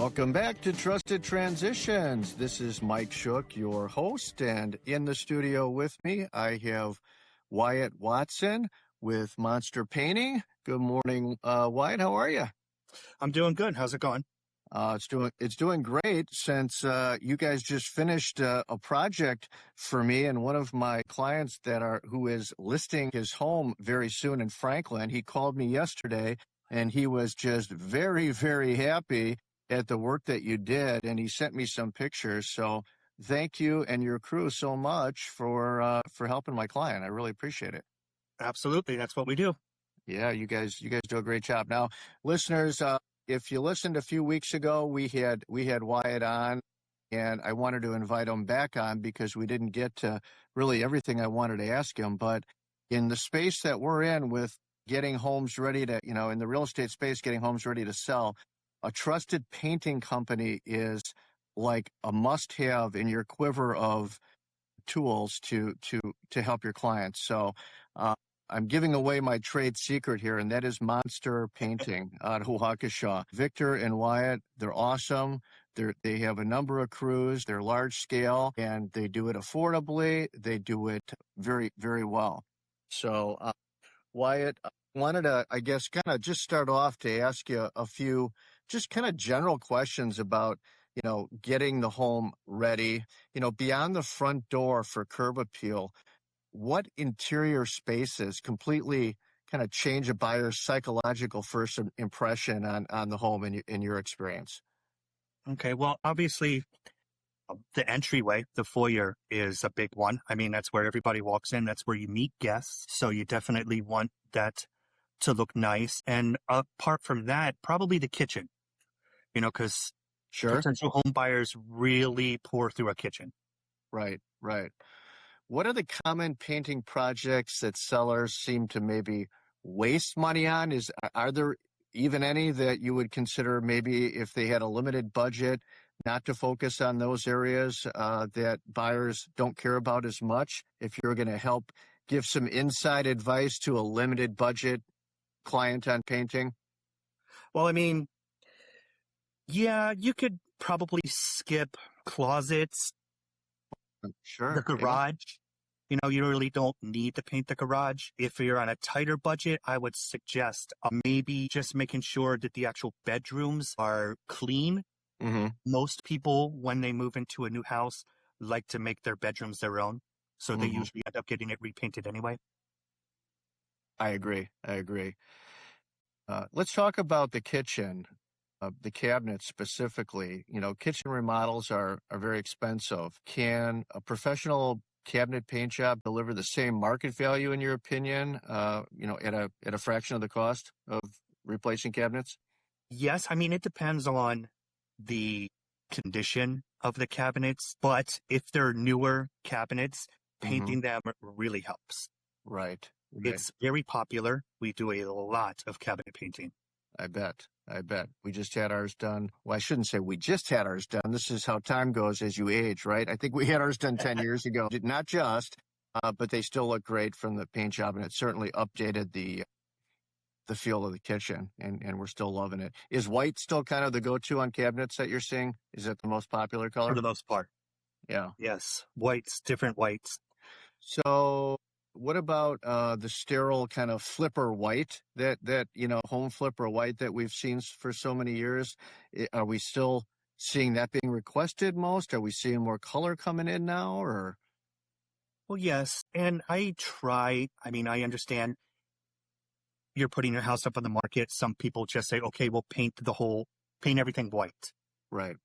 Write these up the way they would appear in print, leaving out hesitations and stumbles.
Welcome back to Trusted Transitions. This is Mike Schuch, your host, and in the studio with me, I have Wyatt Watson with Monster Painting. Good morning, Wyatt. How are you? I'm doing good. How's it going? It's doing great since you guys just finished a project for me and one of my clients who is listing his home very soon in Franklin. He called me yesterday and he was just very, very happy at the work that you did, and he sent me some pictures. So thank you and your crew so much for helping my client. I really appreciate it. Absolutely. That's what we do. Yeah, you guys do a great job. Now, listeners, if you listened a few weeks ago, we had Wyatt on, and I wanted to invite him back on because we didn't get to really everything I wanted to ask him. But in the space that we're in with getting homes ready to, in the real estate space, getting homes ready to sell, a trusted painting company is like a must-have in your quiver of tools to help your clients. So I'm giving away my trade secret here, and that is Monster Painting out of Waukesha. Victor and Wyatt, they're awesome. They have a number of crews. They're large scale, and they do it affordably. They do it very, very well. So, Wyatt, I wanted to, I guess, kind of just start off to ask you a few just kind of general questions about, getting the home ready, beyond the front door for curb appeal. What interior spaces completely kind of change a buyer's psychological first impression on the home in your experience? Okay. Well, obviously, the entryway, the foyer is a big one. I mean, that's where everybody walks in. That's where you meet guests. So you definitely want that to look nice. And apart from that, probably the kitchen, because potential home buyers really pour through a kitchen. Right. What are the common painting projects that sellers seem to maybe waste money on? Are there even any that you would consider maybe if they had a limited budget not to focus on those areas that buyers don't care about as much? If you're going to help give some inside advice to a limited budget client on painting? Well, I mean, yeah, you could probably skip closets. Sure. The garage, you really don't need to paint the garage. If you're on a tighter budget, I would suggest maybe just making sure that the actual bedrooms are clean. Mm-hmm. Most people, when they move into a new house, like to make their bedrooms their own. So they usually end up getting it repainted anyway. I agree. Let's talk about the kitchen. The cabinets specifically, kitchen remodels are very expensive. Can a professional cabinet paint job deliver the same market value, in your opinion, at a fraction of the cost of replacing cabinets? Yes. I mean, it depends on the condition of the cabinets, but if they're newer cabinets, painting them really helps. Right. It's very popular. We do a lot of cabinet painting. I bet. We just had ours done. Well, I shouldn't say we just had ours done. This is how time goes as you age, right? I think we had ours done 10 years ago. Not just, but they still look great from the paint job, and it certainly updated the feel of the kitchen, and we're still loving it. Is white still kind of the go-to on cabinets that you're seeing? Is it the most popular color? For the most part. Yeah. Yes. Whites, different whites. So what about the sterile kind of flipper white that home flipper white that we've seen for so many years? Are we still seeing that being requested most? Are we seeing more color coming in now, or? Well, yes. And I understand you're putting your house up on the market. Some people just say, okay, we'll paint everything white. Right.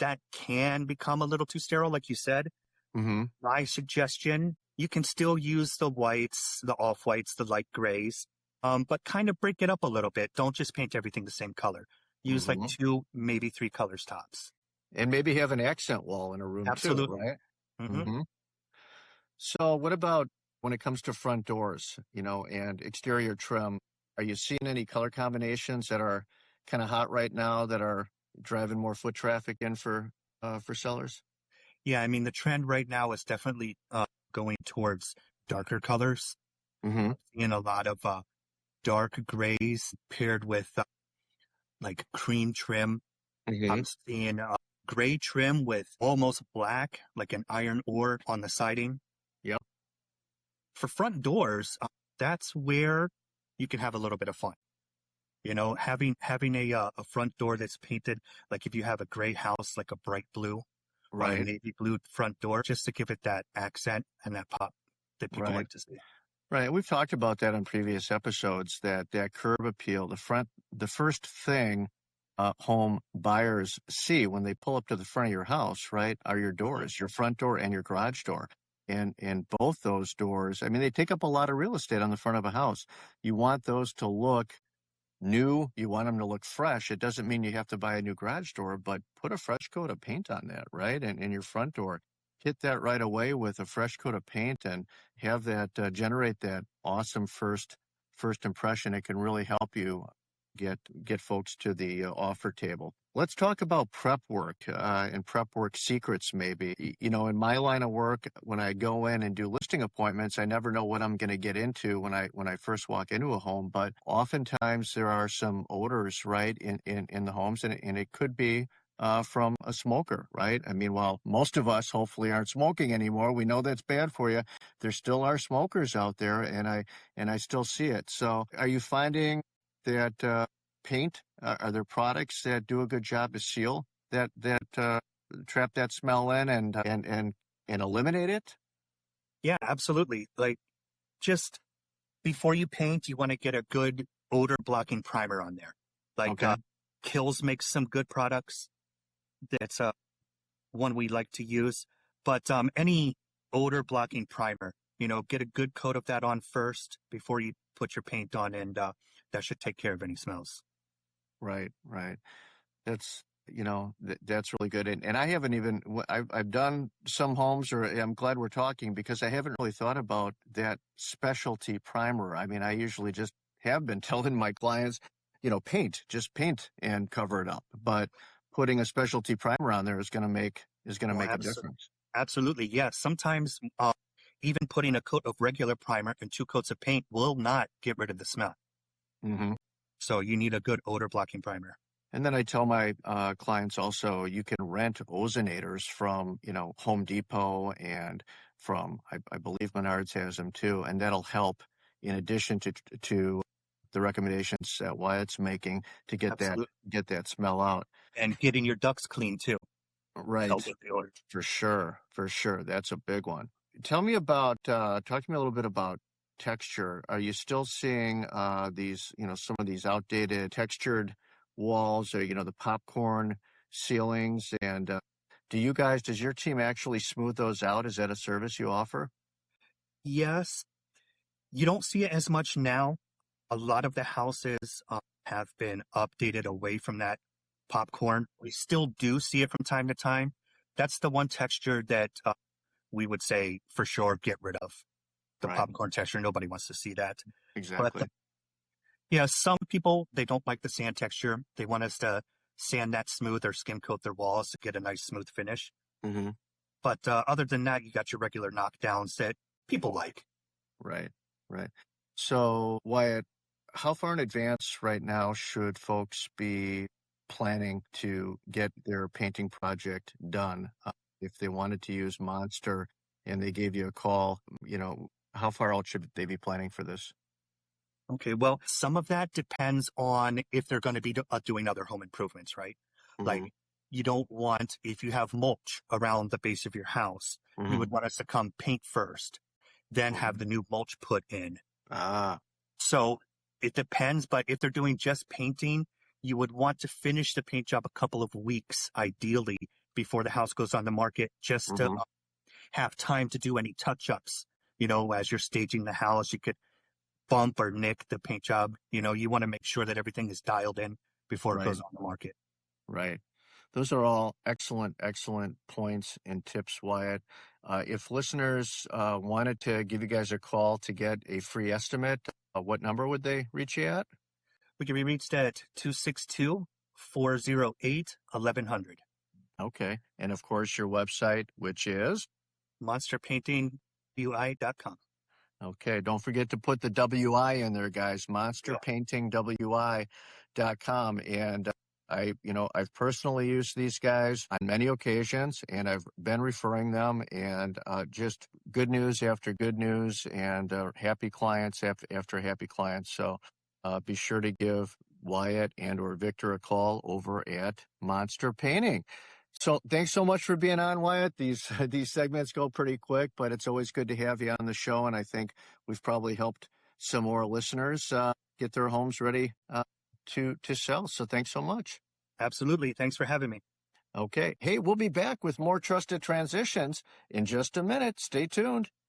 That can become a little too sterile, like you said. Mm-hmm. My suggestion, you can still use the whites, the off-whites, the light grays, but kind of break it up a little bit. Don't just paint everything the same color. Use like 2, maybe 3 colors tops. And maybe have an accent wall in a room too, right? Mm-hmm. So what about when it comes to front doors, and exterior trim? Are you seeing any color combinations that are kind of hot right now that are driving more foot traffic in for sellers? Yeah, I mean, the trend right now is definitely going towards darker colors. Mm-hmm. Seeing a lot of dark grays paired with like cream trim. Mm-hmm. I'm seeing gray trim with almost black, like an iron ore on the siding. Yep. For front doors, that's where you can have a little bit of fun. You know, having a front door that's painted, like if you have a gray house, like a bright blue or a Right. navy blue front door, just to give it that accent and that pop that people Right. like to see. Right. We've talked about that on previous episodes, that curb appeal, the first thing home buyers see when they pull up to the front of your house, right, are your doors, your front door and your garage door. And both those doors, I mean, they take up a lot of real estate on the front of a house. You want those to look new. You want them to look fresh. It doesn't mean you have to buy a new garage door, but put a fresh coat of paint on that, right? And your front door, hit that right away with a fresh coat of paint and have that generate that awesome first impression. It can really help you get folks to the offer table. Let's talk about prep work and prep work secrets, maybe. You know, in my line of work, when I go in and do listing appointments, I never know what I'm going to get into when I first walk into a home. But oftentimes there are some odors, right, in the homes, and it could be from a smoker, right? I mean, while most of us hopefully aren't smoking anymore, we know that's bad for you. There still are smokers out there, and I still see it. So, are you finding that paint? Are there products that do a good job to seal that trap that smell in and eliminate it? Yeah, absolutely. Like just before you paint, you want to get a good odor blocking primer on there. Like Okay. Kills makes some good products. That's one we like to use. But any odor blocking primer, you know, get a good coat of that on first before you put your paint on, and that should take care of any smells. Right. That's that's really good. And I haven't even I've done some homes, or I'm glad we're talking because I haven't really thought about that specialty primer. I mean, I usually just have been telling my clients, just paint and cover it up. But putting a specialty primer on there is going to make Oh, a difference. absolutely. Yes. Sometimes even putting a coat of regular primer and 2 coats of paint will not get rid of the smell. Mm-hmm. So you need a good odor blocking primer. And then I tell my clients also, you can rent ozonators from, Home Depot and from, I believe Menards has them too. And that'll help in addition to the recommendations that Wyatt's making to Absolutely. get that smell out. And getting your ducts clean too. Right. Help with the odor. For sure. For sure. That's a big one. Tell me about, talk to me a little bit about texture. Are you still seeing these, some of these outdated textured walls, or the popcorn ceilings? And does your team actually smooth those out? Is that a service you offer? Yes. You don't see it as much now. A lot of the houses have been updated away from that popcorn. We still do see it from time to time. That's the one texture that we would say for sure get rid of. The Right. popcorn texture. Nobody wants to see that. Exactly. But yeah, some people, they don't like the sand texture. They want us to sand that smooth or skim coat their walls to get a nice smooth finish. Mm-hmm. But other than that, you got your regular knockdowns that people like. Right. So, Wyatt, how far in advance right now should folks be planning to get their painting project done? If they wanted to use Monster and they gave you a call, how far out should they be planning for this? Okay, well, some of that depends on if they're going to be doing other home improvements, right? Mm-hmm. Like, you don't want, if you have mulch around the base of your house, Mm-hmm. you would want us to come paint first, then have the new mulch put in. Ah, So it depends, but if they're doing just painting, you would want to finish the paint job a couple of weeks, ideally, before the house goes on the market, just to mm-hmm. have time to do any touch-ups. As you're staging the house, you could bump or nick the paint job. You want to make sure that everything is dialed in before it Right. goes on the market. Right. Those are all excellent points and tips, Wyatt. If listeners wanted to give you guys a call to get a free estimate, what number would they reach you at? We can be reached at 262-408-1100. Okay. And of course, your website, which is? monsterpaintingwi.com. Okay. Don't forget to put the WI in there, guys. monsterpaintingwi.com. And I've personally used these guys on many occasions, and I've been referring them, and just good news after good news, and happy clients after happy clients. So be sure to give Wyatt and or Victor a call over at Monster Painting. So thanks so much for being on, Wyatt. These segments go pretty quick, but it's always good to have you on the show, and I think we've probably helped some more listeners get their homes ready to sell. So thanks so much. Absolutely. Thanks for having me. Okay. Hey, we'll be back with more Trusted Transitions in just a minute. Stay tuned.